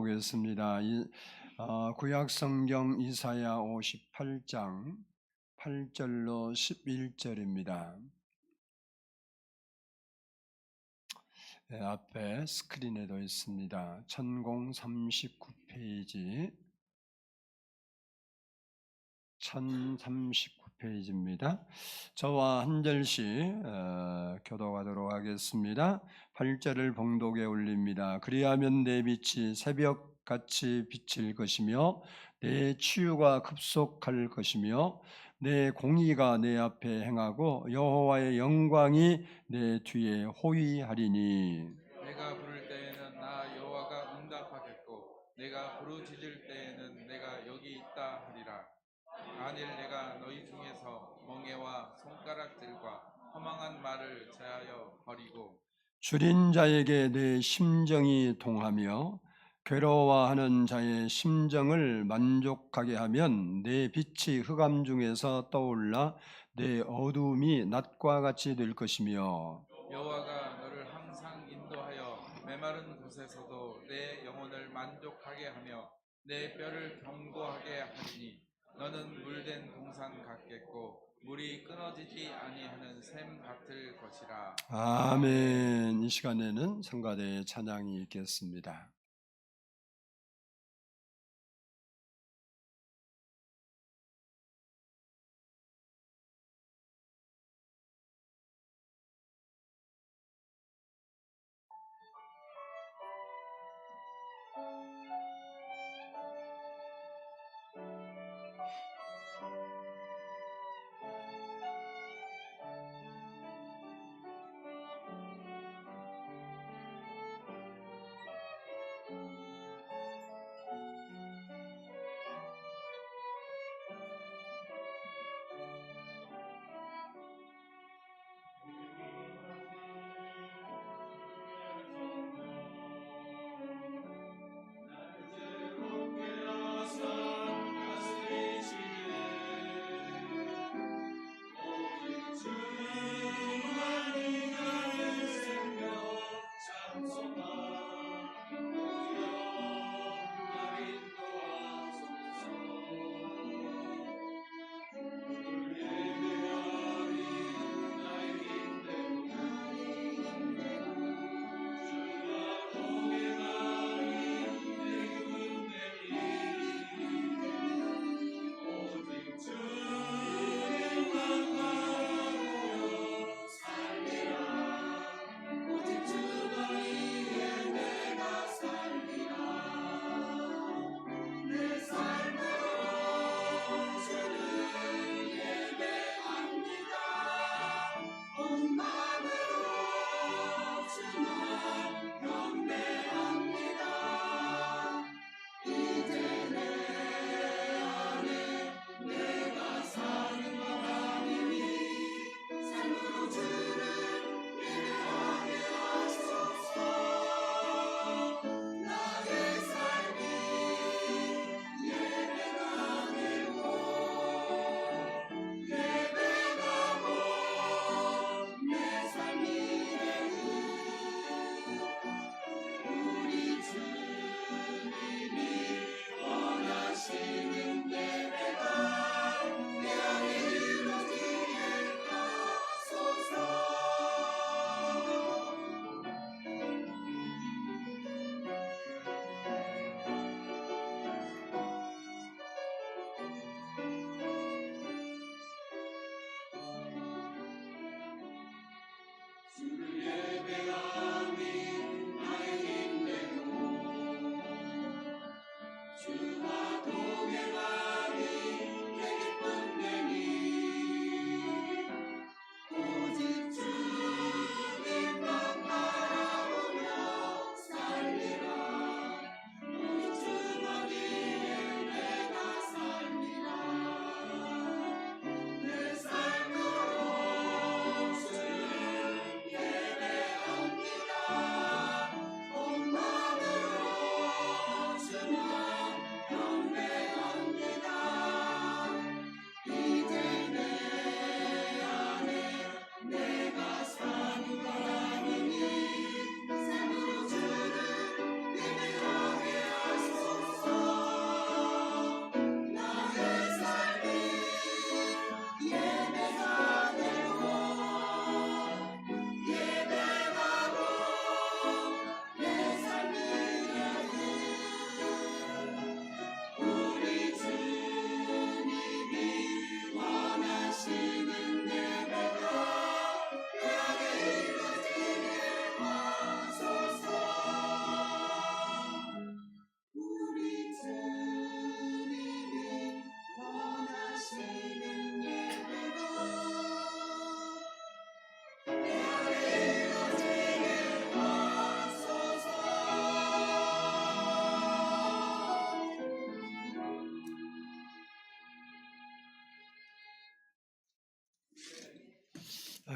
보겠습니다. 구약 성경 이사야 58장 8절로 11절입니다. 앞에 스크린에도 있습니다. 1039페이지 1039페이지입니다. 저와 한 절씩 교독하도록 하겠습니다. 8절을 봉독에 올립니다. 그리하면 내 빛이 새벽같이 비칠 것이며 내 치유가 급속할 것이며 내 공의가 내 앞에 행하고 여호와의 영광이 내 뒤에 호위하리니 내가 부를 때에는 나 여호와가 응답하겠고 내가 부르짖을 때에는 내가 여기 있다 하리라. 만일 내가 너희 중에서 멍에와 손가락질과 허망한 말을 제하여 버리고 줄인 자에게 내 심정이 동하며 괴로워하는 자의 심정을 만족하게 하면 내 빛이 흑암 중에서 떠올라 내 어두움이 낮과 같이 될 것이며 여호와가 너를 항상 인도하여 메마른 곳에서도 내 영혼을 만족하게 하며 내 뼈를 견고하게 하리니 너는 물된 동산 같겠고 물이 끊어지지 아니하는 샘 같을 것이라. 아멘. 이 시간에는 성가대의 찬양이 있겠습니다.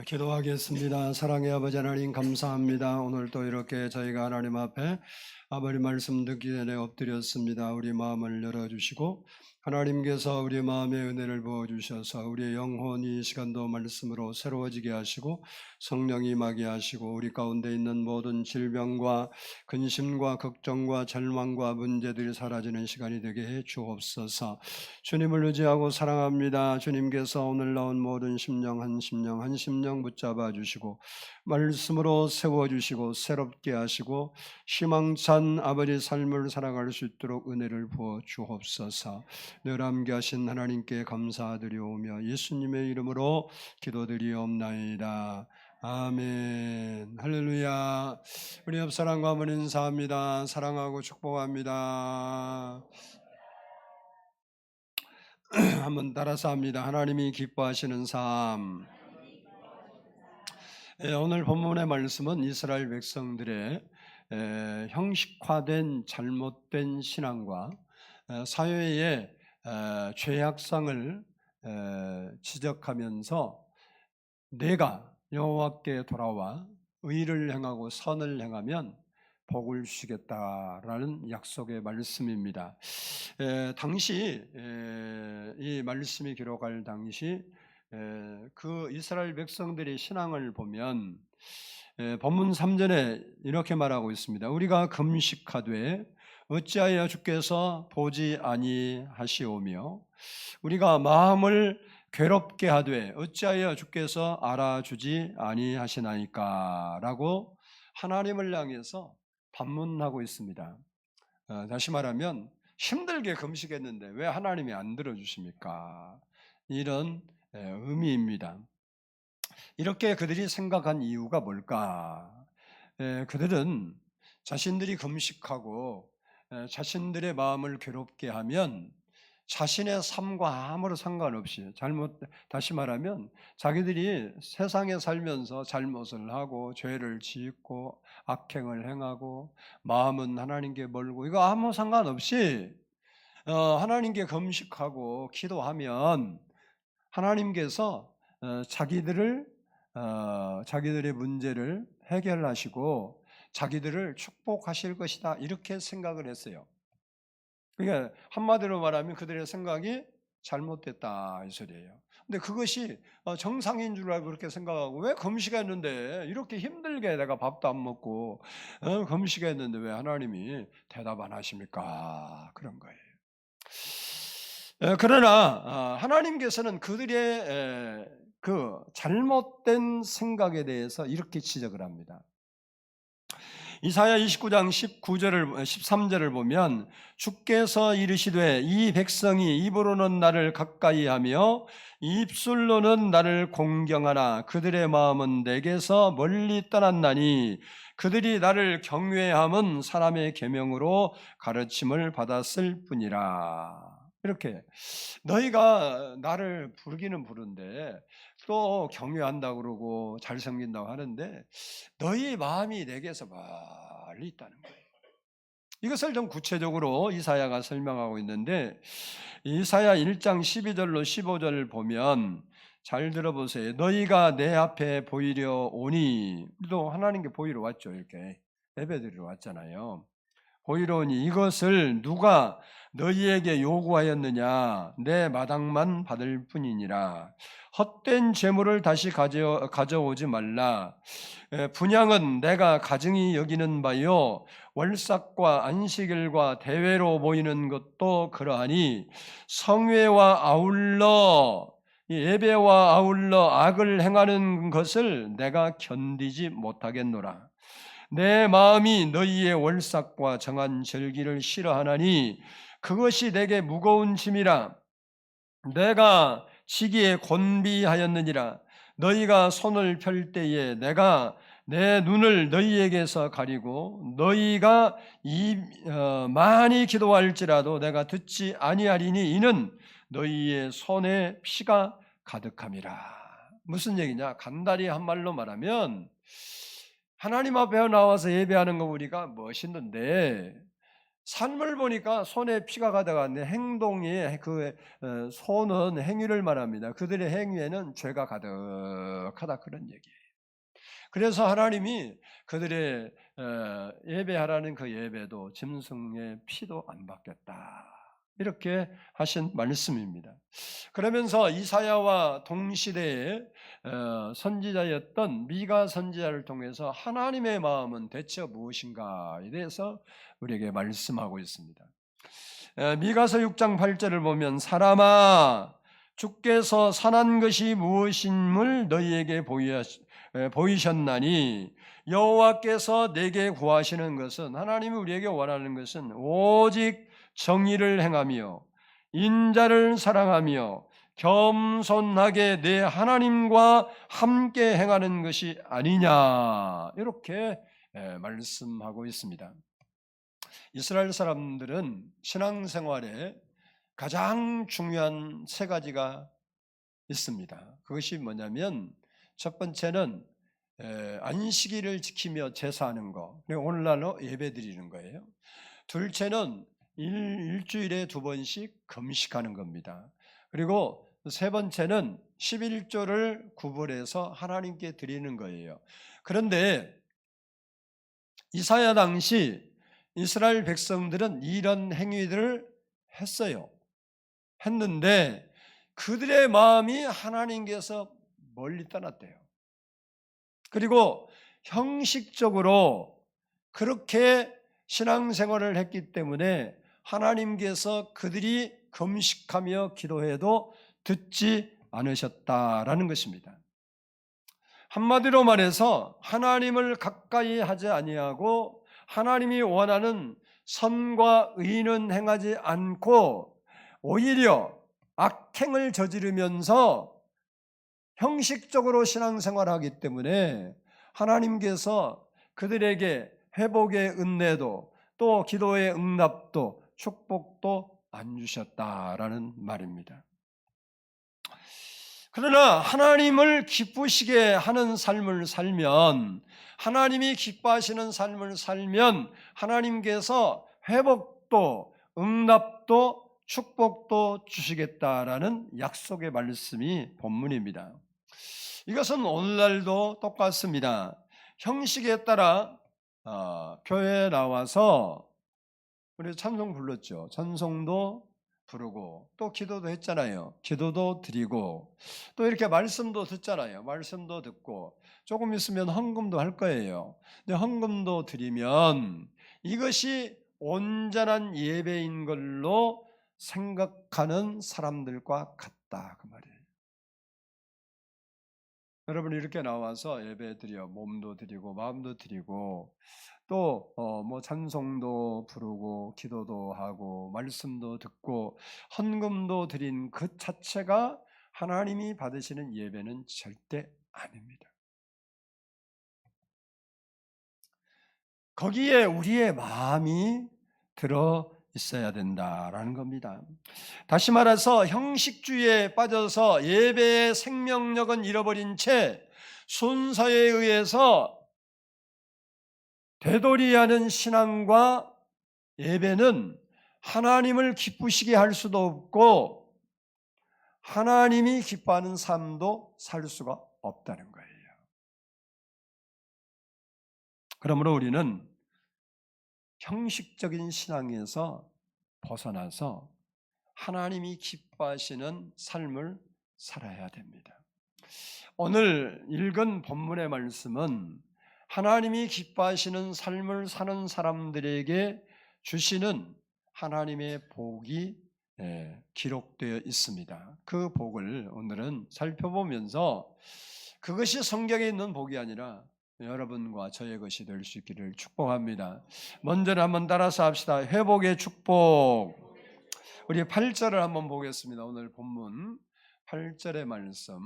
기도하겠습니다. 사랑의 아버지 하나님 감사합니다. 오늘 또 이렇게 저희가 하나님 앞에 아버지 말씀 듣기 전에 엎드렸습니다. 우리 마음을 열어주시고 하나님께서 우리 마음에 은혜를 부어주셔서 우리의 영혼이 이 시간도 말씀으로 새로워지게 하시고 성령이 임하게 하시고 우리 가운데 있는 모든 질병과 근심과 걱정과 절망과 문제들이 사라지는 시간이 되게 해 주옵소서. 주님을 의지하고 사랑합니다. 주님께서 오늘 나온 모든 심령 한 심령 한 심령 붙잡아 주시고 말씀으로 세워주시고 새롭게 하시고 희망찬 아버지 삶을 살아갈 수 있도록 은혜를 부어 주옵소서. 늘 함께하신 하나님께 감사드리오며 예수님의 이름으로 기도드리옵나이다. 아멘. 할렐루야. 우리 옆사람과 한번 인사합니다. 사랑하고 축복합니다. 한번 따라서 합니다. 하나님이 기뻐하시는 삶. 오늘 본문의 말씀은 이스라엘 백성들의 형식화된 잘못된 신앙과 사회의 죄악상을 지적하면서 내가 여호와께 돌아와 의를 행하고 선을 행하면 복을 주시겠다라는 약속의 말씀입니다. 당시 이 말씀이 기록할 당시 그 이스라엘 백성들의 신앙을 보면 본문 3절에 이렇게 말하고 있습니다. 우리가 금식하되 어찌하여 주께서 보지 아니하시오며 우리가 마음을 괴롭게 하되 어찌하여 주께서 알아주지 아니하시나이까 라고 하나님을 향해서 반문하고 있습니다. 다시 말하면 힘들게 금식했는데 왜 하나님이 안 들어주십니까? 이런 의미입니다. 이렇게 그들이 생각한 이유가 뭘까? 그들은 자신들이 금식하고 자신들의 마음을 괴롭게 하면 자신의 삶과 아무런 상관없이 다시 말하면 자기들이 세상에 살면서 잘못을 하고 죄를 짓고 악행을 행하고 마음은 하나님께 멀고 이거 아무 상관없이 하나님께 금식하고 기도하면 하나님께서 자기들의 문제를 해결하시고 자기들을 축복하실 것이다 이렇게 생각을 했어요. 그러니까 한마디로 말하면 그들의 생각이 잘못됐다 이 소리예요. 근데 그것이 정상인 줄 알고 그렇게 생각하고 왜 금식했는데 이렇게 힘들게 내가 밥도 안 먹고 금식했는데 왜 하나님이 대답 안 하십니까? 그런 거예요. 그러나 하나님께서는 그들의 그 잘못된 생각에 대해서 이렇게 지적을 합니다. 이사야 29장 13절을 보면 주께서 이르시되 이 백성이 입으로는 나를 가까이하며 입술로는 나를 공경하나 그들의 마음은 내게서 멀리 떠났나니 그들이 나를 경외함은 사람의 계명으로 가르침을 받았을 뿐이라. 이렇게 너희가 나를 부르기는 부른데 또 경외한다고 그러고 잘 섬긴다고 하는데 너희 마음이 내게서 멀리 있다는 거예요. 이것을 좀 구체적으로 이사야가 설명하고 있는데 이사야 1장 12절로 15절을 보면 잘 들어보세요. 너희가 내 앞에 보이려 오니 우리도 하나님께 보이러 왔죠. 이렇게 예배드리러 왔잖아요. 보이러 오니 이것을 누가 너희에게 요구하였느냐 내 마당만 받을 뿐이니라. 헛된 재물을 다시 가져오지 말라. 분향은 내가 가증히 여기는 바요 월삭과 안식일과 대회로 모이는 것도 그러하니 성회와 아울러 예배와 아울러 악을 행하는 것을 내가 견디지 못하겠노라. 내 마음이 너희의 월삭과 정한 절기를 싫어하나니 그것이 내게 무거운 짐이라. 내가 지기에 곤비하였느니라. 너희가 손을 펼 때에 내가 내 눈을 너희에게서 가리고 너희가 많이 기도할지라도 내가 듣지 아니하리니 이는 너희의 손에 피가 가득함이라. 무슨 얘기냐? 간단히 한 말로 말하면 하나님 앞에 나와서 예배하는 거 우리가 멋있는데 삶을 보니까 손에 피가 가다가 내 행동이 손은 행위를 말합니다. 그들의 행위에는 죄가 가득하다 그런 얘기예요. 그래서 하나님이 그들의 예배하라는 그 예배도 짐승의 피도 안 받겠다. 이렇게 하신 말씀입니다. 그러면서 이사야와 동시대의 선지자였던 미가 선지자를 통해서 하나님의 마음은 대체 무엇인가에 대해서 우리에게 말씀하고 있습니다. 미가서 6장 8절을 보면 사람아 주께서 선한 것이 무엇임을 너희에게 보이셨나니 여호와께서 내게 구하시는 것은 하나님이 우리에게 원하는 것은 오직 정의를 행하며 인자를 사랑하며 겸손하게 내 하나님과 함께 행하는 것이 아니냐 이렇게 말씀하고 있습니다. 이스라엘 사람들은 신앙생활에 가장 중요한 세 가지가 있습니다. 그것이 뭐냐면 첫 번째는 안식일을 지키며 제사하는 거, 오늘날로 예배 드리는 거예요. 둘째는 일주일에 2번씩 금식하는 겁니다. 그리고 세 번째는 11조를 구분해서 하나님께 드리는 거예요. 그런데 이사야 당시 이스라엘 백성들은 이런 행위들을 했는데 그들의 마음이 하나님께서 멀리 떠났대요. 그리고 형식적으로 그렇게 신앙생활을 했기 때문에 하나님께서 그들이 금식하며 기도해도 듣지 않으셨다라는 것입니다. 한마디로 말해서 하나님을 가까이 하지 아니하고 하나님이 원하는 선과 의는 행하지 않고 오히려 악행을 저지르면서 형식적으로 신앙생활하기 때문에 하나님께서 그들에게 회복의 은혜도 또 기도의 응답도 축복도 안 주셨다라는 말입니다. 그러나 하나님을 기쁘시게 하는 삶을 살면, 하나님이 기뻐하시는 삶을 살면 하나님께서 회복도 응답도 축복도 주시겠다라는 약속의 말씀이 본문입니다. 이것은 오늘날도 똑같습니다. 형식에 따라 교회에 나와서 우리 찬송 불렀죠. 찬송도 부르고 또 기도도 했잖아요. 기도도 드리고 또 이렇게 말씀도 듣잖아요. 말씀도 듣고 조금 있으면 헌금도 할 거예요. 근데 헌금도 드리면 이것이 온전한 예배인 걸로 생각하는 사람들과 같다 그 말이에요. 여러분 이렇게 나와서 예배 드려 몸도 드리고 마음도 드리고 또 뭐 찬송도 부르고 기도도 하고 말씀도 듣고 헌금도 드린 그 자체가 하나님이 받으시는 예배는 절대 아닙니다. 거기에 우리의 마음이 들어 있어야 된다라는 겁니다. 다시 말해서 형식주의에 빠져서 예배의 생명력은 잃어버린 채 순서에 의해서 되돌이하는 신앙과 예배는 하나님을 기쁘시게 할 수도 없고 하나님이 기뻐하는 삶도 살 수가 없다는 거예요. 그러므로 우리는 형식적인 신앙에서 벗어나서 하나님이 기뻐하시는 삶을 살아야 됩니다. 오늘 읽은 본문의 말씀은 하나님이 기뻐하시는 삶을 사는 사람들에게 주시는 하나님의 복이 기록되어 있습니다. 그 복을 오늘은 살펴보면서 그것이 성경에 있는 복이 아니라 여러분과 저의 것이 될 수 있기를 축복합니다. 먼저는 한번 따라서 합시다. 회복의 축복. 우리 8절을 한번 보겠습니다. 오늘 본문 8절의 말씀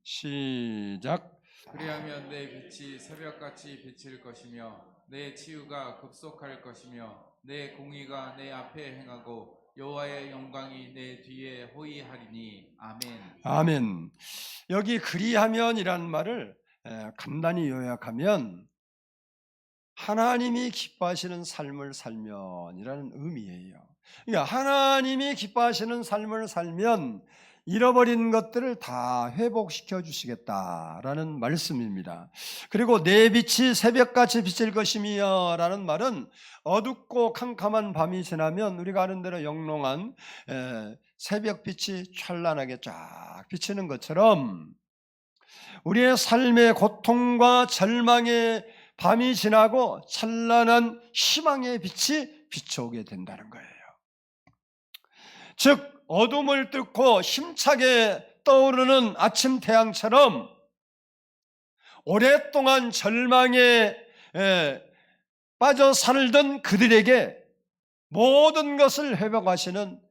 시작. 그리하면 내 빛이 새벽같이 비칠 것이며 내 치유가 급속할 것이며 내 공의가 내 앞에 행하고 여호와의 영광이 내 뒤에 호위하리니. 아멘. 아멘. 여기 그리하면이라는 말을 간단히 요약하면 하나님이 기뻐하시는 삶을 살면이라는 의미예요. 그러니까 하나님이 기뻐하시는 삶을 살면 잃어버린 것들을 다 회복시켜 주시겠다라는 말씀입니다. 그리고 내 빛이 새벽같이 비칠 것이며 라는 말은 어둡고 캄캄한 밤이 지나면 우리가 아는 대로 영롱한 새벽빛이 찬란하게 쫙 비치는 것처럼 우리의 삶의 고통과 절망의 밤이 지나고 찬란한 희망의 빛이 비춰오게 된다는 거예요. 즉 어둠을 뚫고 힘차게 떠오르는 아침 태양처럼 오랫동안 절망에 빠져 살던 그들에게 모든 것을 회복하시는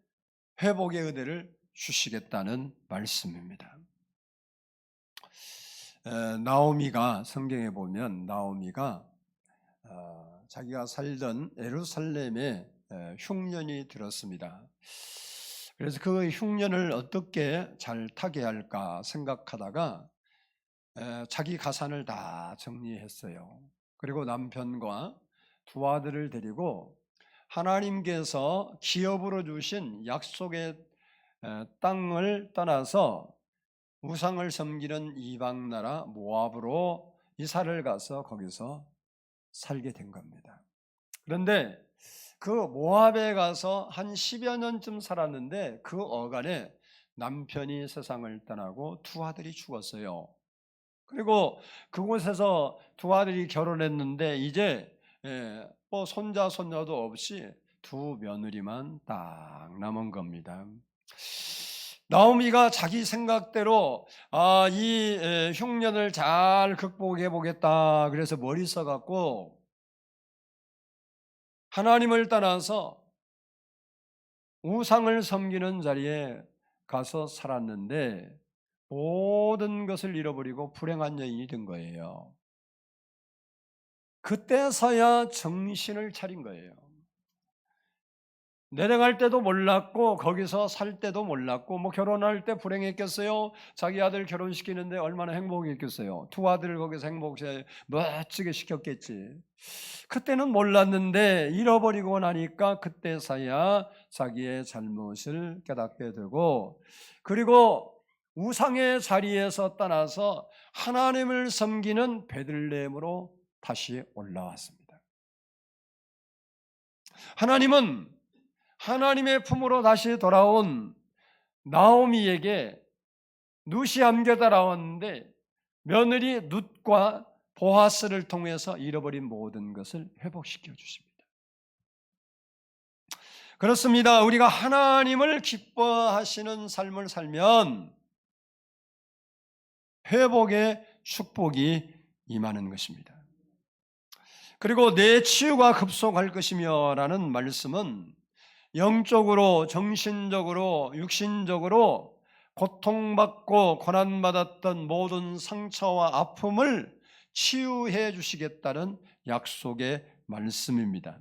회복의 은혜를 주시겠다는 말씀입니다. 나오미가 성경에 보면 나오미가 자기가 살던 예루살렘에 흉년이 들었습니다. 그래서 그 흉년을 어떻게 잘 타게 할까 생각하다가 자기 가산을 다 정리했어요. 그리고 남편과 두 아들을 데리고 하나님께서 기업으로 주신 약속의 땅을 떠나서 우상을 섬기는 이방 나라 모압으로 이사를 가서 거기서 살게 된 겁니다. 그런데 그 모압에 가서 한 10여 년쯤 살았는데 그 어간에 남편이 세상을 떠나고 두 아들이 죽었어요. 그리고 그곳에서 두 아들이 결혼했는데 이제 뭐 손자 손녀도 없이 두 며느리만 딱 남은 겁니다. 나오미가 자기 생각대로 이 흉년을 잘 극복해 보겠다 그래서 머리 써갖고 하나님을 떠나서 우상을 섬기는 자리에 가서 살았는데 모든 것을 잃어버리고 불행한 여인이 된 거예요. 그때서야 정신을 차린 거예요. 내려갈 때도 몰랐고 거기서 살 때도 몰랐고 뭐 결혼할 때 불행했겠어요. 자기 아들 결혼시키는데 얼마나 행복했겠어요. 두 아들을 거기서 행복해 멋지게 시켰겠지. 그때는 몰랐는데 잃어버리고 나니까 그때서야 자기의 잘못을 깨닫게 되고 그리고 우상의 자리에서 떠나서 하나님을 섬기는 베들레헴으로 다시 올라왔습니다. 하나님은 하나님의 품으로 다시 돌아온 나오미에게 룻이 안겨다 나왔는데 며느리 룻과 보아스를 통해서 잃어버린 모든 것을 회복시켜 주십니다. 그렇습니다. 우리가 하나님을 기뻐하시는 삶을 살면 회복의 축복이 임하는 것입니다. 그리고 내 치유가 급속할 것이며 라는 말씀은 영적으로, 정신적으로, 육신적으로 고통받고 고난받았던 모든 상처와 아픔을 치유해 주시겠다는 약속의 말씀입니다.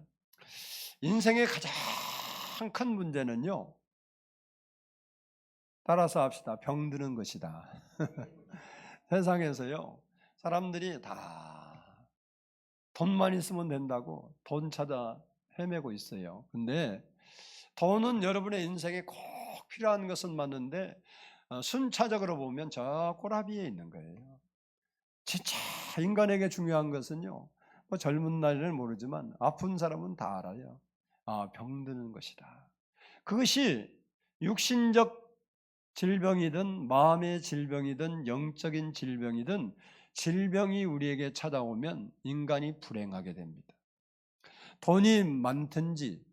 인생의 가장 큰 문제는요, 따라서 합시다. 병드는 것이다. 세상에서요, 사람들이 다 돈만 있으면 된다고 돈 찾아 헤매고 있어요. 근데 돈은 여러분의 인생에 꼭 필요한 것은 맞는데 순차적으로 보면 저 꼬라비에 있는 거예요. 진짜 인간에게 중요한 것은요, 뭐 젊은 날에는 모르지만 아픈 사람은 다 알아요. 병드는 것이다. 그것이 육신적 질병이든 마음의 질병이든 영적인 질병이든 질병이 우리에게 찾아오면 인간이 불행하게 됩니다. 돈이 많든지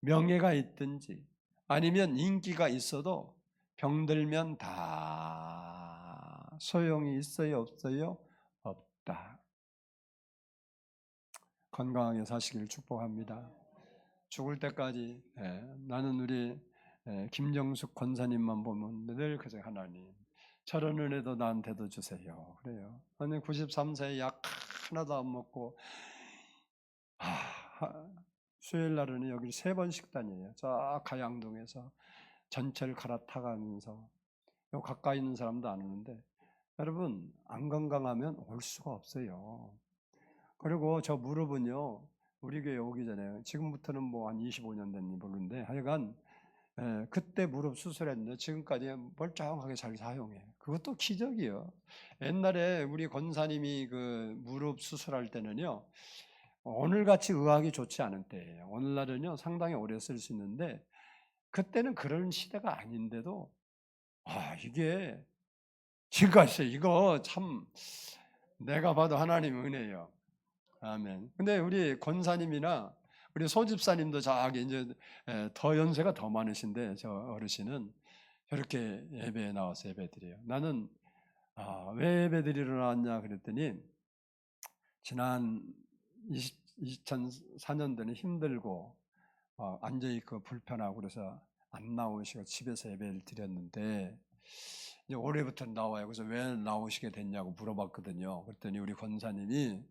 명예가 있든지 아니면 인기가 있어도 병들면 다 소용이 있어요, 없어요? 없다. 건강하게 사시길 축복합니다. 죽을 때까지 나는 우리 김정숙 권사님만 보면 늘 그저 하나님 저런 은혜도 나한테도 주세요. 그래요. 아니 93세에 약 하나도 안 먹고 수요일 날은 여기 3번씩 다녀요. 저 가양동에서 전철 갈아타가면서 요 가까이 있는 사람도 안 오는데 여러분 안 건강하면 올 수가 없어요. 그리고 저 무릎은요, 우리 교회 오기 전에, 지금부터는 뭐 한 25년 된 모르는데, 하여간 그때 무릎 수술했는데 지금까지 멀쩡하게 잘 사용해. 그것도 기적이요. 옛날에 우리 권사님이 그 무릎 수술할 때는요, 오늘같이 의학이 좋지 않은 때예요. 오늘날은요 상당히 오래 쓸 수 있는데 그때는 그런 시대가 아닌데도 이게 지금까지 이거 참 내가 봐도 하나님의 은혜예요. 아멘. 근데 우리 권사님이나 우리 소집사님도 저기 이제 더 연세가 더 많으신데 저 어르신은 저렇게 예배에 나와서 예배드려요. 나는 왜 예배드리러 나왔냐 그랬더니 지난 2004년도는 힘들고 앉아있고 불편하고 그래서 안 나오시고 집에서 예배를 드렸는데 이제 올해부터 나와요. 그래서 왜 나오시게 됐냐고 물어봤거든요. 그랬더니 우리 권사님이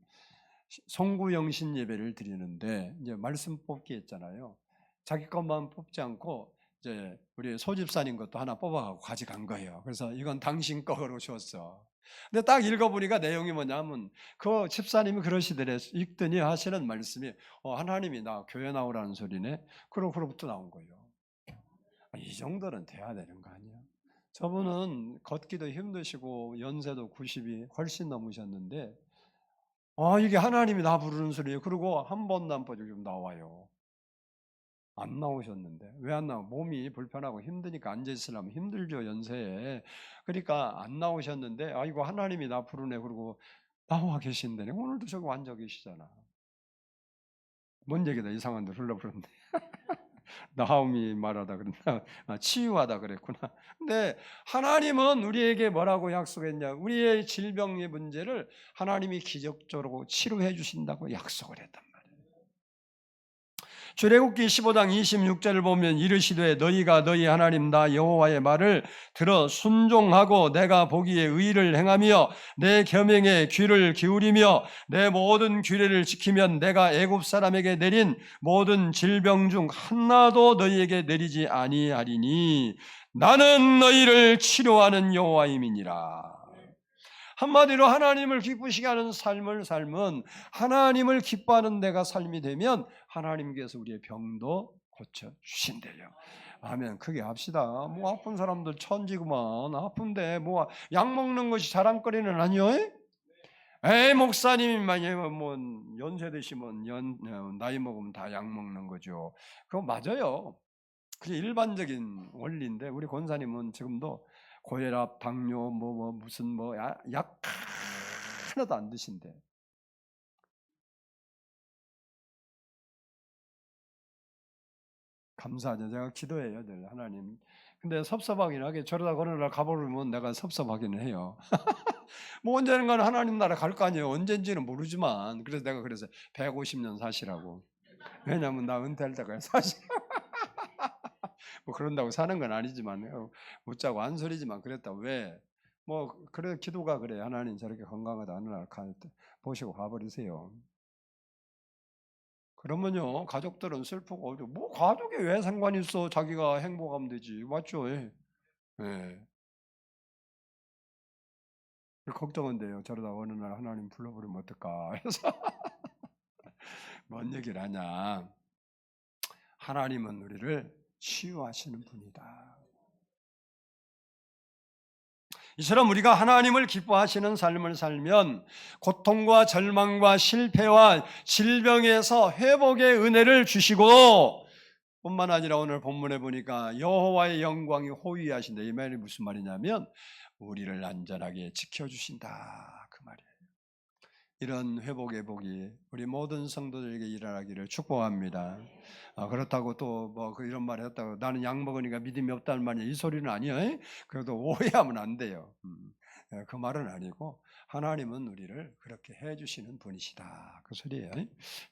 송구영신 예배를 드리는데 이제 말씀 뽑기 했잖아요. 자기 것만 뽑지 않고 이제 우리 소집사님 것도 하나 뽑아가고 가져간 거예요. 그래서 이건 당신 거로 줬어. 근데 딱 읽어보니까 내용이 뭐냐면 그 집사님이 그러시더래. 읽더니 하시는 말씀이 하나님이 나 교회 나오라는 소리네. 그로부터 나온 거예요. 이 정도는 돼야 되는 거 아니야? 저분은 걷기도 힘드시고 연세도 90이 훨씬 넘으셨는데 이게 하나님이 나 부르는 소리예요. 그리고 한 번도 안 빠지고 좀 나와요. 안 나오셨는데 왜 안 나와? 몸이 불편하고 힘드니까 앉아 있으려면 힘들죠 연세에. 그러니까 안 나오셨는데 이거 하나님이 나 부르네. 그러고 나와 계신데 오늘도 저기 앉아 계시잖아. 뭔 얘기다 이상한데 흘러버렸네. 나홈이 말하다 그랬나? 치유하다 그랬구나. 근데 하나님은 우리에게 뭐라고 약속했냐? 우리의 질병의 문제를 하나님이 기적적으로 치료해 주신다고 약속을 했단 말이에요. 출애굽기 15장 26절을 보면 이르시되 너희가 너희 하나님 나 여호와의 말을 들어 순종하고 내가 보기에 의를 행하며 내 계명에 귀를 기울이며 내 모든 규례를 지키면 내가 애굽 사람에게 내린 모든 질병 중 하나도 너희에게 내리지 아니하리니 나는 너희를 치료하는 여호와임이니라. 한마디로 하나님을 기쁘시게 하는 삶을 살면 하나님을 기뻐하는 내가 삶이 되면 하나님께서 우리의 병도 고쳐주신대요. 아멘. 크게 합시다. 뭐 아픈 사람들 천지구만. 아픈데 뭐 약 먹는 것이 자랑거리는 아니요? 에이 목사님이 뭐 연세 드시면 나이 먹으면 다 약 먹는 거죠. 그거 맞아요. 그게 일반적인 원리인데 우리 권사님은 지금도 고혈압, 당뇨, 무슨 약 하나도 안 드신대. 감사하죠. 제가 기도해요, 늘 하나님. 근데 섭섭하긴 하게 저러다 어느 날 가버리면 내가 섭섭하기는 해요. 뭐 언젠가는 하나님 나라 갈 거 아니에요. 언젠지는 모르지만 그래서 내가 150년 사시라고. 왜냐면 나 은퇴할 때까지 사시. 뭐 그런다고 사는 건 아니지만 웃자고 한 소리지만 그랬다. 왜? 뭐 그래 기도가 그래. 하나님 저렇게 건강하다 어느 날 보시고 가버리세요. 그러면요 가족들은 슬프고 뭐 가족이 왜 상관이 있어? 자기가 행복하면 되지. 맞죠? 예. 예. 걱정은 돼요. 저러다 어느 날 하나님 불러버리면 어떨까 해서 뭔 얘기를 하냐. 하나님은 우리를 치유하시는 분이다. 이처럼 우리가 하나님을 기뻐하시는 삶을 살면 고통과 절망과 실패와 질병에서 회복의 은혜를 주시고 뿐만 아니라 오늘 본문에 보니까 여호와의 영광이 호위하신다. 이 말이 무슨 말이냐면 우리를 안전하게 지켜주신다 그 말이에요. 이런 회복의 복이 우리 모든 성도들에게 일어나기를 축복합니다. 그렇다고 또 이런 말을 했다고 나는 약 먹으니까 믿음이 없다는 말이야. 이 소리는 아니에요. 그래도 오해하면 안 돼요. 그 말은 아니고 하나님은 우리를 그렇게 해주시는 분이시다. 그 소리예요.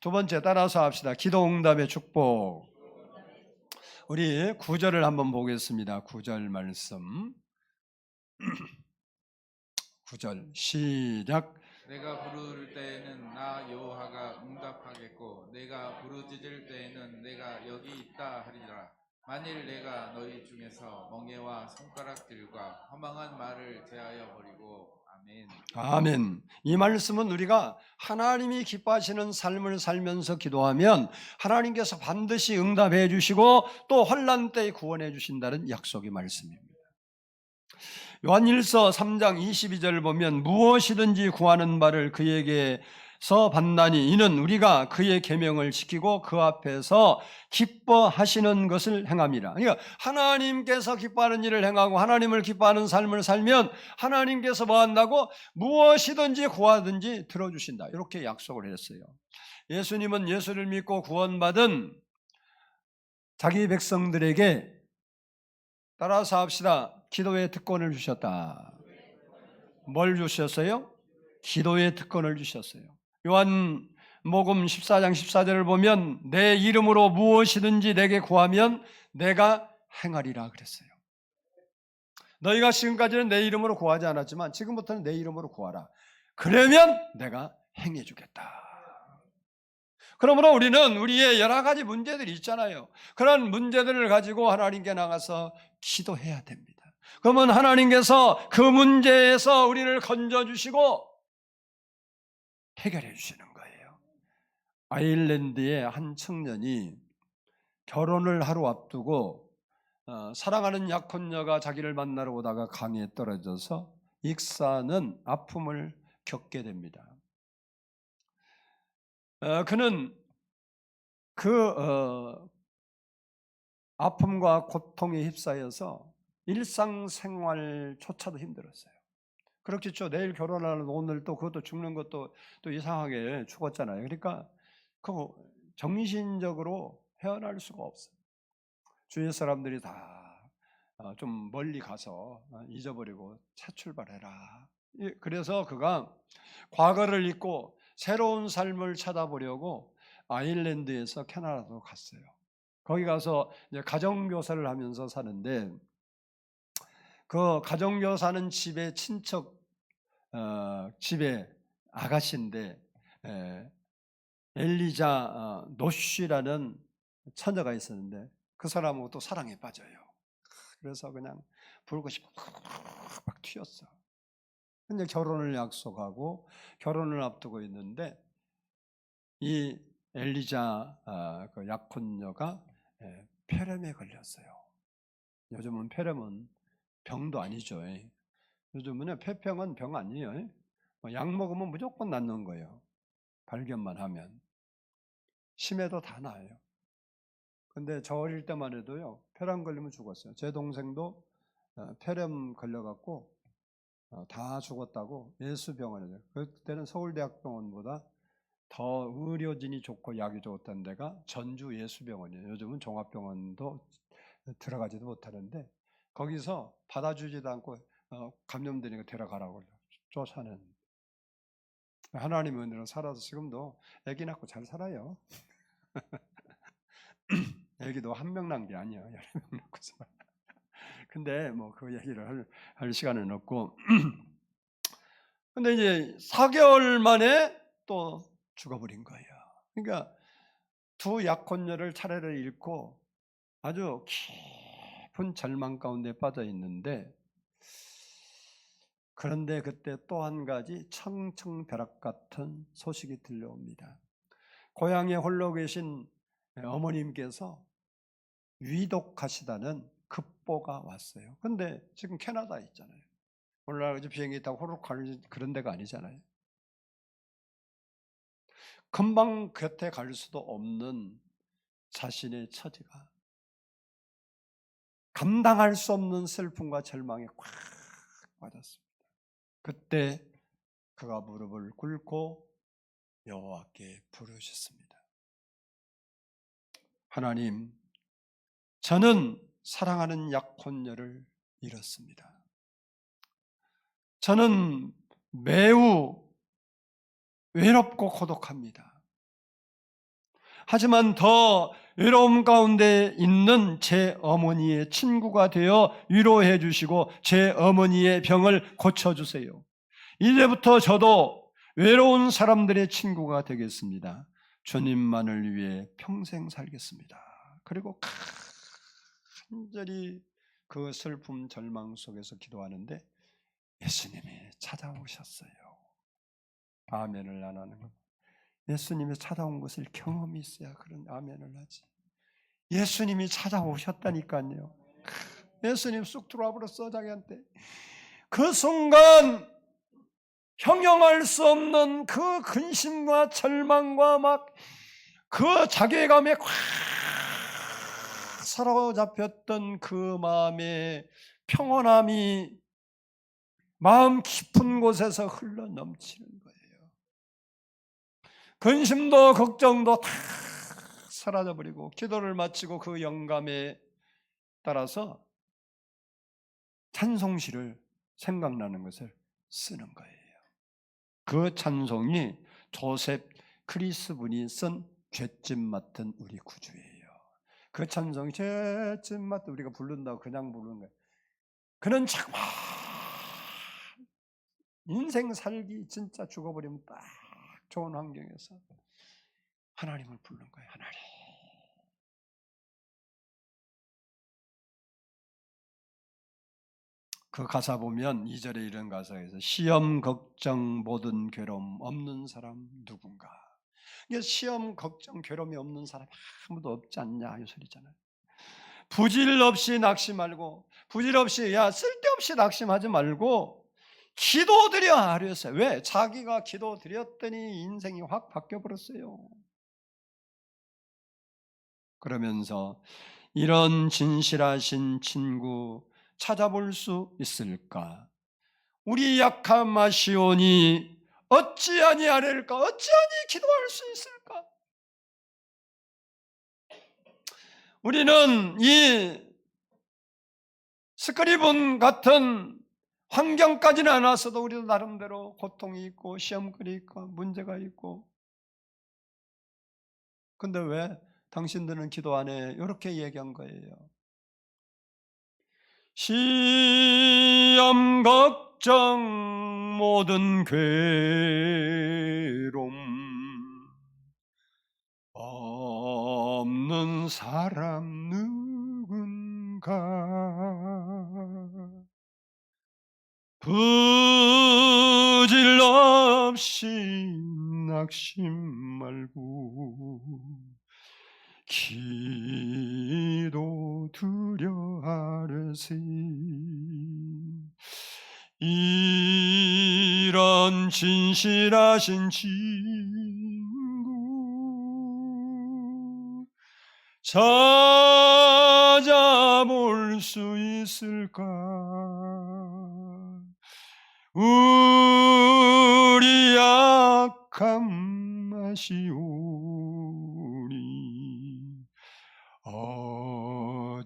두 번째 따라서 합시다. 기도 응답의 축복. 우리 9절을 한번 보겠습니다. 9절 말씀. 9절 시작. 내가 부를 때에는 나 여호와가 응답하겠고 내가 부르짖을 때에는 내가 여기 있다 하리라. 만일 내가 너희 중에서 멍에와 손가락질과 허망한 말을 제하여 버리고 아멘. 아멘. 이 말씀은 우리가 하나님이 기뻐하시는 삶을 살면서 기도하면 하나님께서 반드시 응답해 주시고 또 환난 때에 구원해 주신다는 약속의 말씀입니다. 요한일서 3장 22절을 보면 무엇이든지 구하는 바를 그에게서 받나니 이는 우리가 그의 계명을 지키고 그 앞에서 기뻐하시는 것을 행함이라. 그러니까 하나님께서 기뻐하는 일을 행하고 하나님을 기뻐하는 삶을 살면 하나님께서 뭐 한다고? 무엇이든지 구하든지 들어주신다. 이렇게 약속을 했어요. 예수님은 예수를 믿고 구원받은 자기 백성들에게 따라서 합시다. 기도의 특권을 주셨다. 뭘 주셨어요? 기도의 특권을 주셨어요. 요한복음 14장 14절을 보면 내 이름으로 무엇이든지 내게 구하면 내가 행하리라 그랬어요. 너희가 지금까지는 내 이름으로 구하지 않았지만 지금부터는 내 이름으로 구하라. 그러면 내가 행해 주겠다. 그러므로 우리는 우리의 여러 가지 문제들이 있잖아요. 그런 문제들을 가지고 하나님께 나가서 기도해야 됩니다. 그러면 하나님께서 그 문제에서 우리를 건져주시고 해결해 주시는 거예요. 아일랜드의 한 청년이 결혼을 하루 앞두고 사랑하는 약혼녀가 자기를 만나러 오다가 강에 떨어져서 익사는 아픔을 겪게 됩니다. 그는 그 아픔과 고통에 휩싸여서 일상생활조차도 힘들었어요. 그렇겠죠. 내일 결혼하는 오늘 또 그것도 죽는 것도 또 이상하게 죽었잖아요. 그러니까 그 정신적으로 헤어날 수가 없어요. 주위 사람들이 다 좀 멀리 가서 잊어버리고 새 출발해라. 그래서 그가 과거를 잊고 새로운 삶을 찾아보려고 아일랜드에서 캐나다로 갔어요. 거기 가서 이제 가정교사를 하면서 사는데 그 가정교사는 집에 친척 집에 아가씨인데 엘리자 노쉬라는 처녀가 있었는데 그 사람하고 또 사랑에 빠져요. 그래서 그냥 불꽃이 막 튀었어. 근데 결혼을 약속하고 결혼을 앞두고 있는데 이 엘리자 그 약혼녀가 폐렴에 걸렸어요. 요즘은 폐렴은 병도 아니죠. 요즘은 폐병은 병 아니에요. 약 먹으면 무조건 낫는 거예요. 발견만 하면. 심해도 다 나아요. 근데 저 어릴 때만 해도요, 폐렴 걸리면 죽었어요. 제 동생도 폐렴 걸려갖고 다 죽었다고 예수병원에. 그때는 서울대학병원보다 더 의료진이 좋고 약이 좋았던 데가 전주 예수병원이에요. 요즘은 종합병원도 들어가지도 못하는데 거기서 받아주지도 않고 감염되니까 데려가라고 쫓아낸. 하나님의 은혜로 살아서 지금도 아기 낳고 잘 살아요. 아기도 한 명 낳은 게 아니야. 여러 명 낳고 살아. 근데 뭐 그 얘기를 할 시간은 없고. 근데 이제 4개월 만에 또 죽어버린 거예요. 그러니까 두 약혼녀를 차례를 잃고 아주 깊은 절망 가운데 빠져 있는데, 그런데 그때 또 한 가지 청청벼락 같은 소식이 들려옵니다. 고향에 홀로 계신 어머님께서 위독하시다는 급보가 왔어요. 근데 지금 캐나다에 있잖아요. 오늘날 비행기 타고 호로 가는 그런 데가 아니잖아요. 금방 곁에 갈 수도 없는 자신의 처지가 감당할 수 없는 슬픔과 절망에 꽉 빠졌습니다. 그때 그가 무릎을 꿇고 여호와께 부르셨습니다. 하나님, 저는 사랑하는 약혼녀를 잃었습니다. 저는 매우 외롭고 고독합니다. 하지만 더 외로움 가운데 있는 제 어머니의 친구가 되어 위로해 주시고 제 어머니의 병을 고쳐주세요. 이제부터 저도 외로운 사람들의 친구가 되겠습니다. 주님만을 위해 평생 살겠습니다. 그리고 간절히 그 슬픔 절망 속에서 기도하는데 예수님이 찾아오셨어요. 아멘을 안 하는 것. 예수님이 찾아온 것을 경험이 있어야 그런 아멘을 하지. 예수님이 찾아오셨다니까요. 예수님 쑥 들어와 버렸어 자기한테. 그 순간 형용할 수 없는 그 근심과 절망과 막 그 자괴감에 꽉 사로잡혔던 그 마음의 평온함이 마음 깊은 곳에서 흘러 넘치는 거예요. 근심도 걱정도 다 사라져버리고 기도를 마치고 그 영감에 따라서 찬송시를 생각나는 것을 쓰는 거예요. 그 찬송이 조셉 크리스분이 쓴 죄짐 맡은 우리 구주예요. 그 찬송이 죄짐 맡은 우리가 부른다고 그냥 부르는 거예요. 그는 정말 인생 살기 진짜 죽어버리면 딱 좋은 환경에서 하나님을 부르는 거예요. 하나님. 그 가사 보면 2절에 이런 가사에서 시험, 걱정, 모든 괴로움 없는 사람 누군가. 이게 시험, 걱정, 괴로움이 없는 사람 아무도 없지 않냐 이 소리잖아요. 부질 없이 낙심 말고 부질 없이 쓸데없이 낙심하지 말고 기도드려 하랬어요. 왜? 자기가 기도드렸더니 인생이 확 바뀌어버렸어요. 그러면서 이런 진실하신 친구 찾아볼 수 있을까? 우리 약함 아시오니 어찌 아니하릴까? 어찌 아니 기도할 수 있을까? 우리는 이 스크리븐 같은 환경까지는 안 왔어도 우리도 나름대로 고통이 있고 시험거리 있고 문제가 있고 근데 왜 당신들은 기도 안 해? 이렇게 얘기한 거예요. 시험 걱정 모든 괴로움 없는 사람 누군가 부질 없이 낙심 말고 기도 드려 하르세 이런 진실하신 친구 찾아볼 수 있을까 우리 약함 아시오니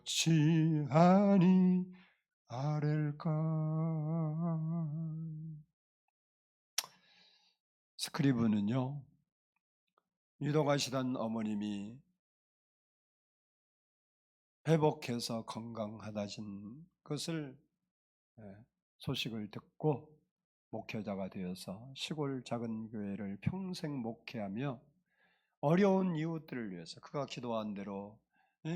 어찌하니 아랠까. 스크리브는요 유독하시던 어머님이 회복해서 건강하다신 것을 소식을 듣고 목회자가 되어서 시골 작은 교회를 평생 목회하며 어려운 이웃들을 위해서 그가 기도한 대로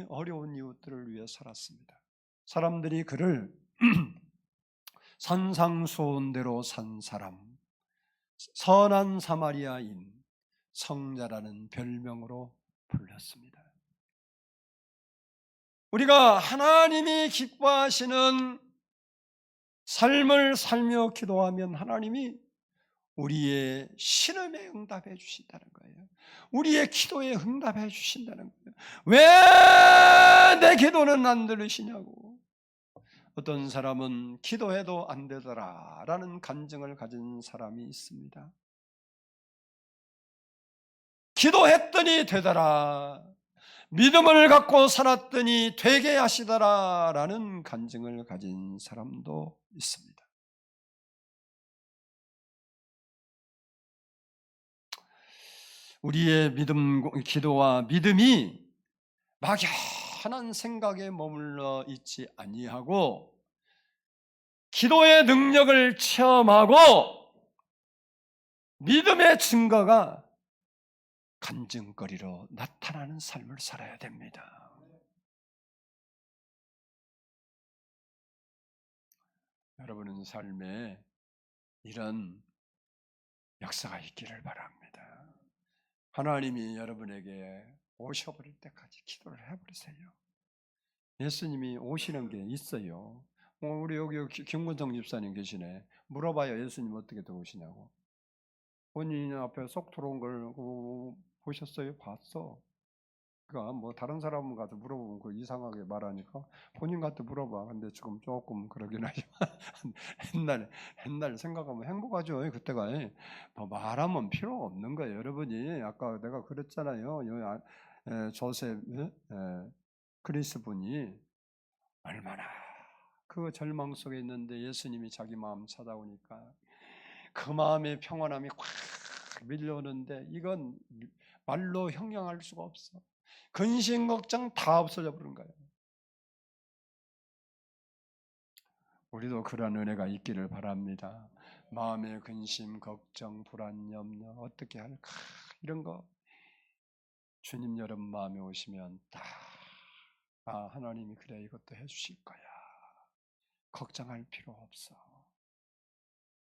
어려운 이웃들을 위해 살았습니다. 사람들이 그를 산상수훈대로 산 사람, 선한 사마리아인, 성자라는 별명으로 불렸습니다. 우리가 하나님이 기뻐하시는 삶을 살며 기도하면 하나님이 우리의 신음에 응답해 주신다는 거예요. 우리의 기도에 응답해 주신다는 거예요. 왜 내 기도는 안 들으시냐고. 어떤 사람은 기도해도 안 되더라 라는 간증을 가진 사람이 있습니다. 기도했더니 되더라. 믿음을 갖고 살았더니 되게 하시더라 라는 간증을 가진 사람도 있습니다. 우리의 기도와 믿음이 막연한 생각에 머물러 있지 아니하고 기도의 능력을 체험하고 믿음의 증거가 간증거리로 나타나는 삶을 살아야 됩니다. 여러분은 삶에 이런 역사가 있기를 바랍니다. 하나님이 여러분에게 오셔버릴 때까지 기도를 해버리세요. 예수님이 오시는 게 있어요. 우리 여기 김근정 집사님 계시네. 물어봐요. 예수님 어떻게 들어오시냐고. 본인 앞에 쏙 들어온 걸 보셨어요? 봤어. 그러니까 뭐 다른 사람 가서 물어보면 그 이상하게 말하니까 본인 가서 물어봐. 근데 지금 조금 그러긴 하지만 옛날 생각하면 행복하죠. 그때가 뭐 말하면 필요 없는 거예요. 여러분이 아까 내가 그랬잖아요. 조셉 그리스 분이 얼마나 그 절망 속에 있는데 예수님이 자기 마음 찾아오니까 그 마음의 평안함이 콱 밀려오는데 이건 말로 형용할 수가 없어. 근심 걱정 다 없어져 버린 거예요. 우리도 그런 은혜가 있기를 바랍니다. 마음의 근심, 걱정, 불안, 염려 어떻게 할까 이런 거 주님 여러분 마음에 오시면 다 하나님이 그래 이것도 해주실 거야. 걱정할 필요 없어.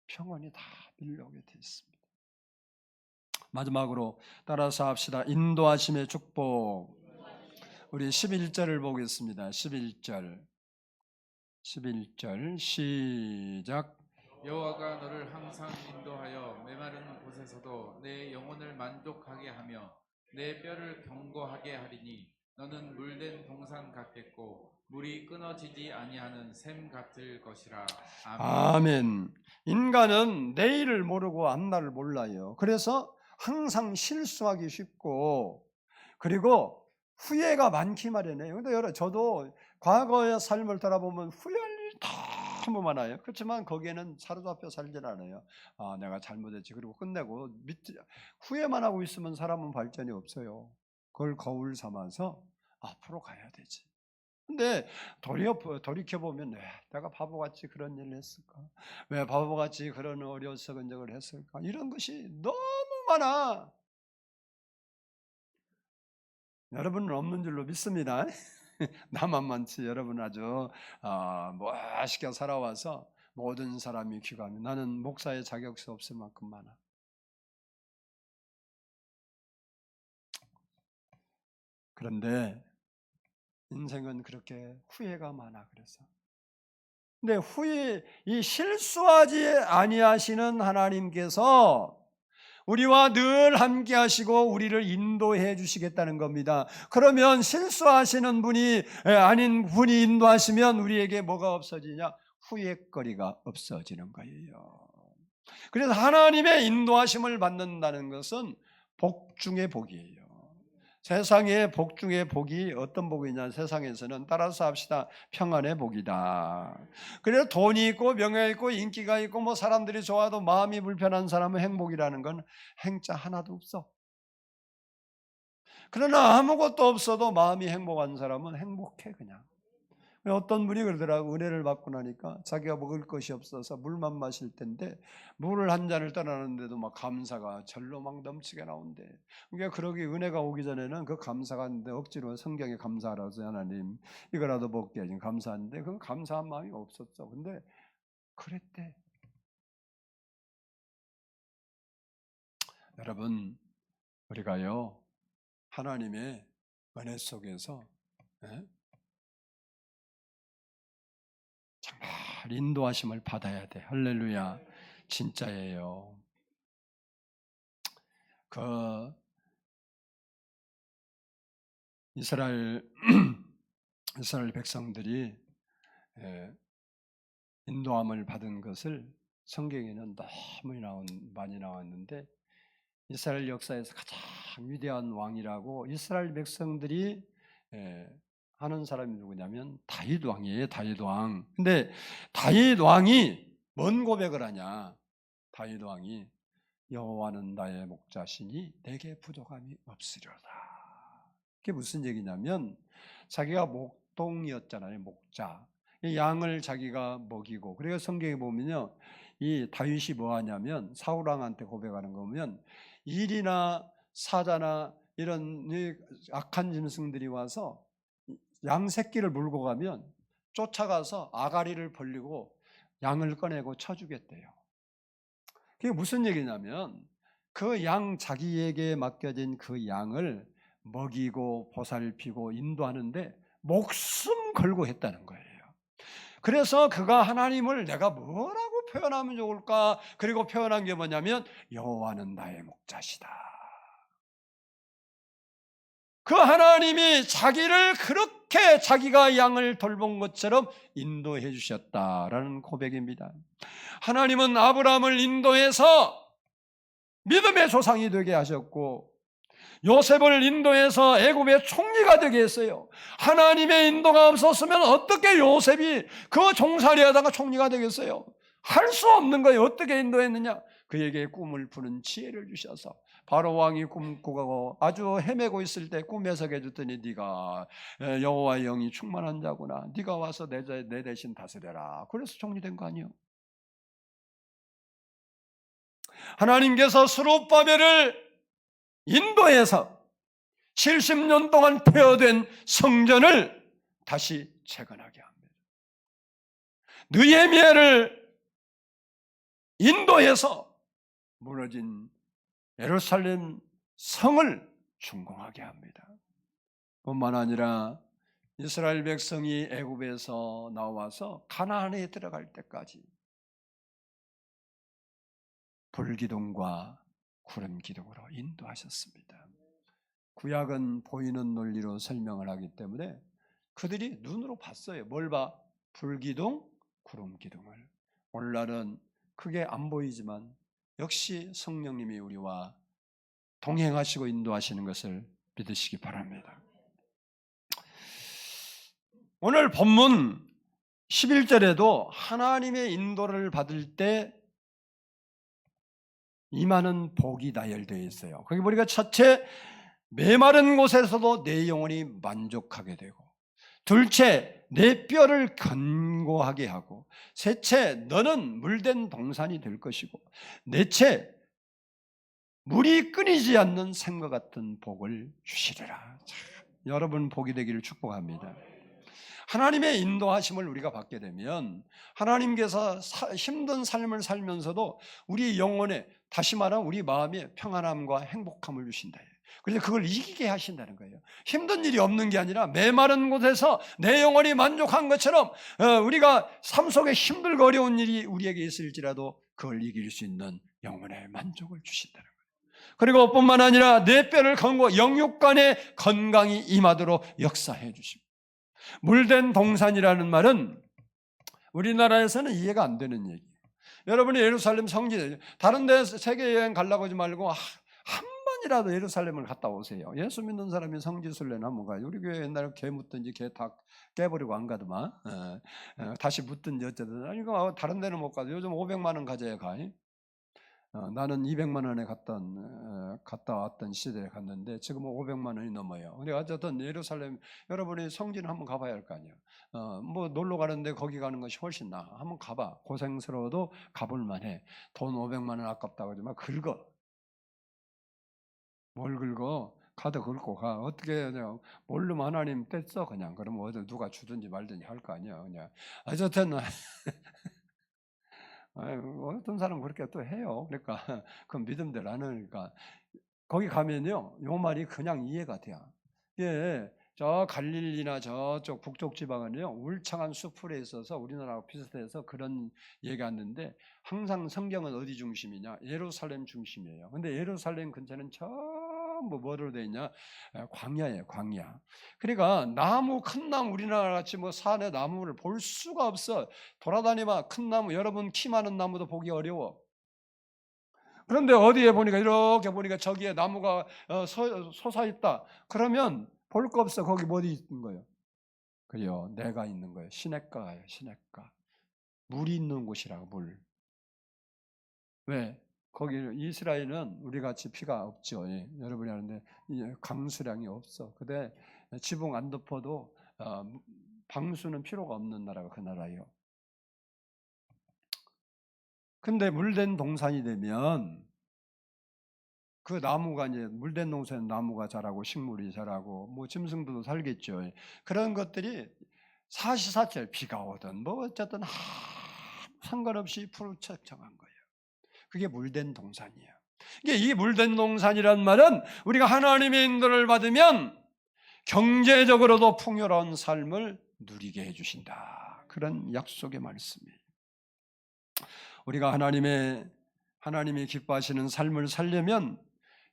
평안이 다 밀려오게 돼 있습니다. 마지막으로 따라서 합시다. 인도하심의 축복. 우리 11절을 보겠습니다. 11절 시작. 여호와가 너를 항상 인도하여 메마른 곳에서도 내 영혼을 만족하게 하며 내 뼈를 견고하게 하리니 너는 물된 동산 같겠고 물이 끊어지지 아니하는 샘 같을 것이라. 아멘. 아멘. 인간은 내일을 모르고 앞날을 몰라요. 그래서 항상 실수하기 쉽고 그리고 후회가 많기 마련이에요. 근데 여러분 저도 과거의 삶을 돌아보면 후회할 일이 너무 많아요. 그렇지만 거기에는 사로잡혀 살질 않아요. 내가 잘못했지. 그리고 끝내고 후회만 하고 있으면 사람은 발전이 없어요. 그걸 거울 삼아서 앞으로 가야 되지. 근데 돌이켜보면 왜 내가 바보같이 그런 일을 했을까? 왜 바보같이 그런 어리석은 적을 했을까? 이런 것이 너무 많아. 여러분은 없는 줄로 믿습니다. 나만 많지. 여러분 아주 멋있게 살아와서 모든 사람이 귀감해. 나는 목사의 자격수 없을 만큼 많아. 그런데 인생은 그렇게 후회가 많아. 그래서 근데 이 실수하지 아니하시는 하나님께서 우리와 늘 함께 하시고 우리를 인도해 주시겠다는 겁니다. 그러면 실수하시는 분이 아닌 분이 인도하시면 우리에게 뭐가 없어지냐? 후회거리가 없어지는 거예요. 그래서 하나님의 인도하심을 받는다는 것은 복 중의 복이에요. 세상의 복 중의 복이 어떤 복이냐? 세상에서는 따라서 합시다. 평안의 복이다. 그래서 돈이 있고 명예 있고 인기가 있고 뭐 사람들이 좋아도 마음이 불편한 사람은 행복이라는 건 행자 하나도 없어. 그러나 아무것도 없어도 마음이 행복한 사람은 행복해 그냥. 어떤 분이 그러더라고. 은혜를 받고 나니까 자기가 먹을 것이 없어서 물만 마실 텐데 물을 한 잔을 떠나는데도 막 감사가 절로 막 넘치게 나온대. 그러니까 그러기 은혜가 오기 전에는 그 감사가 하는데 억지로 성경에 감사하라고 하나님 이거라도 먹게 해주면 감사한데 그 감사한 마음이 없었어. 근데 그랬대. 여러분 우리가요 하나님의 은혜 속에서 정말 인도하심을 받아야 돼. 할렐루야. 진짜예요. 그 이스라엘 백성들이 인도함을 받은 것을 성경에는 너무 많이 나왔는데 이스라엘 역사에서 가장 위대한 왕이라고 이스라엘 백성들이 하는 사람이 누구냐면 다윗 왕이에요. 다윗 왕. 근데 다윗 왕이 뭔 고백을 하냐? 다윗 왕이 여호와는 나의 목자시니 내게 부족함이 없으려다. 그게 무슨 얘기냐면 자기가 목동이었잖아요. 목자. 이 양을 자기가 먹이고 그래서 성경에 보면요. 이 다윗이 뭐 하냐면 사울 왕한테 고백하는 거 보면 일이나 사자나 이런 악한 짐승들이 와서 양 새끼를 물고 가면 쫓아가서 아가리를 벌리고 양을 꺼내고 쳐주겠대요. 그게 무슨 얘기냐면 그 양 자기에게 맡겨진 그 양을 먹이고 보살피고 인도하는데 목숨 걸고 했다는 거예요. 그래서 그가 하나님을 내가 뭐라고 표현하면 좋을까? 그리고 표현한 게 뭐냐면 여호와는 나의 목자시다. 그 하나님이 자기를 그렇게 자기가 양을 돌본 것처럼 인도해 주셨다라는 고백입니다. 하나님은 아브라함을 인도해서 믿음의 조상이 되게 하셨고 요셉을 인도해서 애굽의 총리가 되게 했어요. 하나님의 인도가 없었으면 어떻게 요셉이 그 종살이 하다가 총리가 되겠어요? 할 수 없는 거예요. 어떻게 인도했느냐? 그에게 꿈을 푸는 지혜를 주셔서 바로 왕이 꿈꾸고 아주 헤매고 있을 때 꿈에서 해줬더니 네가 여호와의 영이 충만한 자구나. 네가 와서 내 대신 다스려라. 그래서 총리된 거 아니에요? 하나님께서 스룹바벨을 인도해서 70년 동안 폐허된 성전을 다시 재건하게 합니다. 느헤미야를 인도해서 무너진 예루살렘 성을 준공하게 합니다. 뿐만 아니라 이스라엘 백성이 애굽에서 나와서 가나안에 들어갈 때까지 불기둥과 구름기둥으로 인도하셨습니다. 구약은 보이는 논리로 설명을 하기 때문에 그들이 눈으로 봤어요. 뭘 봐? 불기둥, 구름기둥을. 오늘날은 크게 안 보이지만 역시 성령님이 우리와 동행하시고 인도하시는 것을 믿으시기 바랍니다. 오늘 본문 11절에도 하나님의 인도를 받을 때 임하는 복이 나열되어 있어요. 거기 보니까 첫째, 메마른 곳에서도 내 영혼이 만족하게 되고, 둘째, 내 뼈를 견고하게 하고, 셋째, 너는 물된 동산이 될 것이고, 넷째, 물이 끊이지 않는 샘과 같은 복을 주시리라. 여러분 복이 되기를 축복합니다. 하나님의 인도하심을 우리가 받게 되면 하나님께서 힘든 삶을 살면서도 우리 영혼에, 다시 말하면 우리 마음에 평안함과 행복함을 주신다. 그래서 그걸 이기게 하신다는 거예요. 힘든 일이 없는 게 아니라 메마른 곳에서 내 영혼이 만족한 것처럼 우리가 삶 속에 힘들고 어려운 일이 우리에게 있을지라도 그걸 이길 수 있는 영혼의 만족을 주신다는 거예요. 그리고 뿐만 아니라 내 뼈를 건고 영육간에 건강이 임하도록 역사해 주십니다. 물된 동산이라는 말은 우리나라에서는 이해가 안 되는 얘기예요. 여러분이 예루살렘 성지, 다른 데 세계 여행 가려고 하지 말고 한 번이라도 예루살렘을 갔다 오세요. 예수 믿는 사람이 성지순례는 한번 가요. 우리 교회 옛날에 개 묻든지 개 다 깨버리고 안 가더만. 다시 묻든지 어쨌든. 이거 다른 데는 못 가도 요즘 500만 원 가져야 가. 나는 200만 원에 갔다 왔던 시대에 갔는데 지금은 500만 원이 넘어요. 근데 어쨌든 예루살렘, 여러분이 성지는 한번 가봐야 할 거 아니에요. 뭐 놀러 가는데 거기 가는 것이 훨씬 나아. 한번 가봐. 고생스러워도 가볼 만해. 돈 500만 원 아깝다고 하지만 긁어. 뭘 긁어? 카드 긁고 가. 어떻게 그냥 모르면 하나님 뗐어 그냥. 그러면 어디 누가 주든지 말든지 할 거 아니야. 그냥 어쨌든 어떤 사람은 그렇게 또 해요. 그러니까 그 믿음대로 안 하니까 거기 가면요, 요 말이 그냥 이해가 돼요. 예, 저 갈릴리나 저쪽 북쪽 지방은요 울창한 수풀에 있어서 우리나라하고 비슷해서 그런 얘기가 있는데 항상 성경은 어디 중심이냐? 예루살렘 중심이에요. 근데 예루살렘 근처는 전부 뭐로 돼 있냐? 광야예요, 광야. 그러니까 나무, 큰 나무, 우리나라 같이 뭐 산에 나무를 볼 수가 없어. 돌아다니면 큰 나무, 여러분 키 많은 나무도 보기 어려워. 그런데 어디에 보니까 이렇게 보니까 저기에 나무가 솟아 있다. 그러면 볼 거 없어. 거기 뭐 있는 거예요? 그래요. 내가 있는 거예요. 시냇가예요. 시냇가. 물이 있는 곳이라고. 물. 왜? 거기 이스라엘은 우리 같이 피가 없죠. 예. 여러분이 아는데 강수량이 없어. 근데 지붕 안 덮어도 방수는 필요가 없는 나라가 그 나라예요. 근데 물된 동산이 되면 그 나무가 이제 물된 동산에 나무가 자라고 식물이 자라고 뭐 짐승들도 살겠죠. 그런 것들이 사시사철 비가 오든 뭐 어쨌든 아무 상관없이 푸르청청한 거예요. 그게 물된 동산이에요. 이게 이 물된 동산이란 말은 우리가 하나님의 인도를 받으면 경제적으로도 풍요로운 삶을 누리게 해주신다. 그런 약속의 말씀이에요. 우리가 하나님이 기뻐하시는 삶을 살려면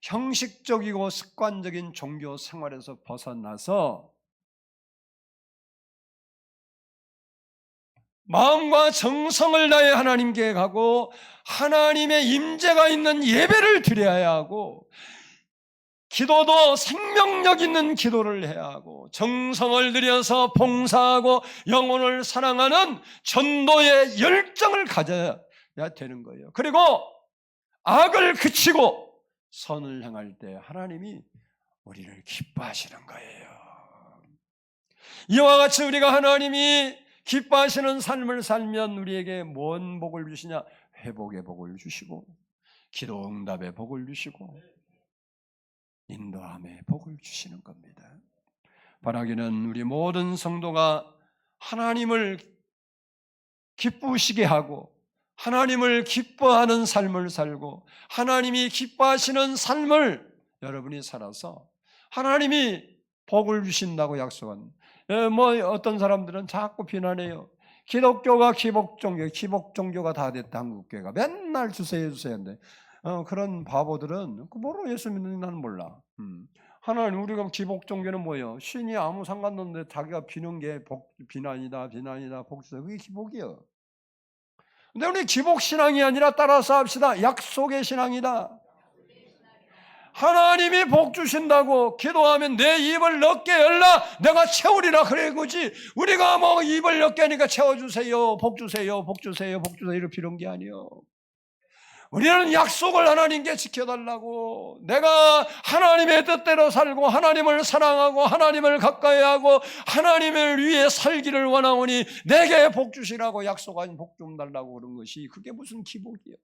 형식적이고 습관적인 종교 생활에서 벗어나서 마음과 정성을 다해 하나님께 가고 하나님의 임재가 있는 예배를 드려야 하고 기도도 생명력 있는 기도를 해야 하고 정성을 들여서 봉사하고 영혼을 사랑하는 전도의 열정을 가져야 되는 거예요. 그리고 악을 그치고 선을 행할 때 하나님이 우리를 기뻐하시는 거예요. 이와 같이 우리가 하나님이 기뻐하시는 삶을 살면 우리에게 뭔 복을 주시냐? 회복의 복을 주시고 기도 응답의 복을 주시고 인도함의 복을 주시는 겁니다. 바라기는 우리 모든 성도가 하나님을 기쁘시게 하고 하나님을 기뻐하는 삶을 살고 하나님이 기뻐하시는 삶을 여러분이 살아서 하나님이 복을 주신다고 약속한 어떤 사람들은 자꾸 비난해요. 기독교가 기복종교가 다 됐다. 한국교회가 맨날 주세요 하는데 그런 바보들은 뭐로 예수 믿는 나는 몰라. 하나님 우리가 기복종교는 뭐예요? 신이 아무 상관없는데 자기가 비는 게 비난이다 복주다 그게 기복이요. 근데 우리 기복신앙이 아니라 따라서 합시다. 약속의 신앙이다. 하나님이 복 주신다고 기도하면 내 입을 넓게 열라 내가 채우리라 그래 그지. 우리가 뭐 입을 넓게 하니까 채워주세요 복 주세요 이렇게 비는 게 아니에요. 우리는 약속을 하나님께 지켜달라고 내가 하나님의 뜻대로 살고 하나님을 사랑하고 하나님을 가까이 하고 하나님을 위해 살기를 원하오니 내게 복 주시라고 약속한 복 좀 달라고 그런 것이 그게 무슨 기복이에요.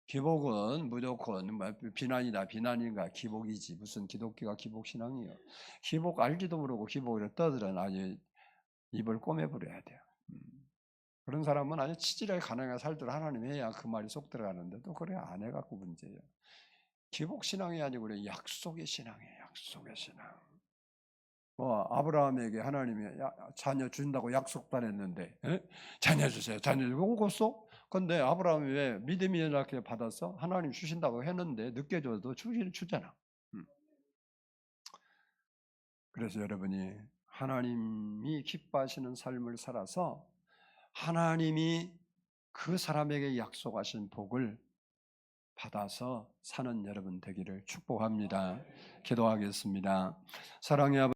기복은 무조건 비난인가 기복이지 무슨 기독교가 기복신앙이에요. 기복 알지도 모르고 기복을 떠들은 아주 입을 꼬매버려야 돼요. 그런 사람은 아주 치질하게 가난하게 살도록 하나님 해야 그 말이 쏙 들어가는데 또 그래 안 해갖고 문제예요. 기복신앙이 아니고 그래 약속의 신앙이에요. 약속의 신앙. 아브라함에게 하나님이 자녀 준다고 약속도 안 했는데 자녀 주세요. 자녀 주고 오겠어? 근데 아브라함이 왜 믿음이 이렇게 받아서 하나님 주신다고 했는데 늦게 줘도 주잖아. 그래서 여러분이 하나님이 기뻐하시는 삶을 살아서 하나님이 그 사람에게 약속하신 복을 받아서 사는 여러분 되기를 축복합니다. 기도하겠습니다. 사랑의 아버지